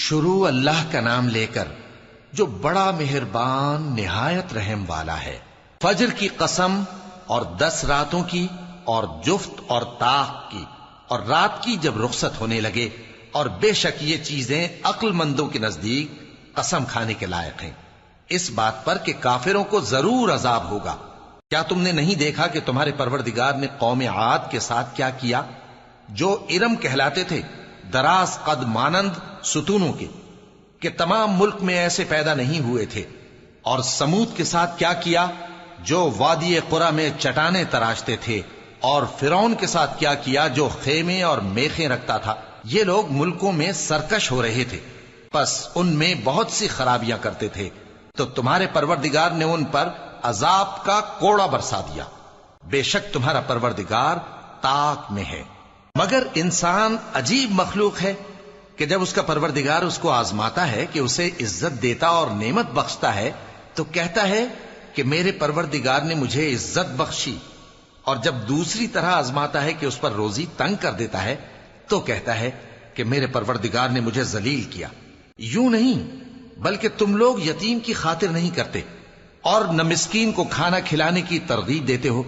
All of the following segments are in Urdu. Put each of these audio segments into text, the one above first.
شروع اللہ کا نام لے کر جو بڑا مہربان نہایت رحم والا ہے۔ فجر کی قسم اور 10 راتوں کی اور جفت اور طاق کی اور رات کی جب رخصت ہونے لگے، اور بے شک یہ چیزیں عقل مندوں کے نزدیک قسم کھانے کے لائق ہیں، اس بات پر کہ کافروں کو ضرور عذاب ہوگا۔ کیا تم نے نہیں دیکھا کہ تمہارے پروردگار نے قوم عاد کے ساتھ کیا کیا، جو ارم کہلاتے تھے، دراز قد مانند ستونوں کے، کہ تمام ملک میں ایسے پیدا نہیں ہوئے تھے؟ اور سمود کے ساتھ کیا کیا، جو وادی قرا میں چٹانیں تراشتے تھے؟ اور فرعون کے ساتھ کیا کیا، جو خیمے اور میخیں رکھتا تھا؟ یہ لوگ ملکوں میں سرکش ہو رہے تھے، پس ان میں بہت سی خرابیاں کرتے تھے، تو تمہارے پروردگار نے ان پر عذاب کا کوڑا برسا دیا۔ بے شک تمہارا پروردگار طاق میں ہے۔ مگر انسان عجیب مخلوق ہے کہ جب اس کا پروردگار اس کو آزماتا ہے کہ اسے عزت دیتا اور نعمت بخشتا ہے تو کہتا ہے کہ میرے پروردگار نے مجھے عزت بخشی، اور جب دوسری طرح آزماتا ہے کہ اس پر روزی تنگ کر دیتا ہے تو کہتا ہے کہ میرے پروردگار نے مجھے ذلیل کیا۔ یوں نہیں، بلکہ تم لوگ یتیم کی خاطر نہیں کرتے، اور نہ مسکین کو کھانا کھلانے کی ترغیب دیتے ہو،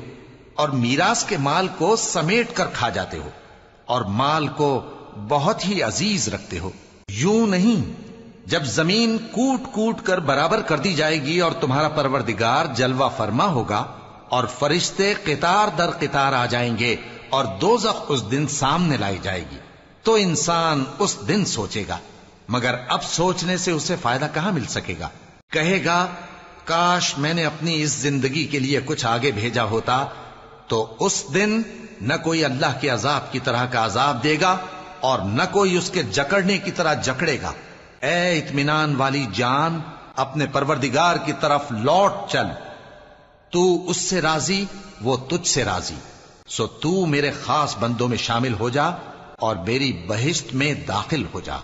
اور میراث کے مال کو سمیٹ کر کھا جاتے ہو، اور مال کو بہت ہی عزیز رکھتے ہو۔ یوں نہیں، جب زمین کوٹ کوٹ کر برابر کر دی جائے گی اور تمہارا پروردگار جلوہ فرما ہوگا اور فرشتے قطار در قطار آ جائیں گے اور دوزخ اس دن سامنے لائی جائے گی، تو انسان اس دن سوچے گا، مگر اب سوچنے سے اسے فائدہ کہاں مل سکے گا؟ کہے گا کاش میں نے اپنی اس زندگی کے لیے کچھ آگے بھیجا ہوتا، تو اس دن نہ کوئی اللہ کے عذاب کی طرح کا عذاب دے گا اور نہ کوئی اس کے جکڑنے کی طرح جکڑے گا۔ اے اطمینان والی جان، اپنے پروردگار کی طرف لوٹ چل، تو اس سے راضی، وہ تجھ سے راضی، سو تو میرے خاص بندوں میں شامل ہو جا اور میری بہشت میں داخل ہو جا۔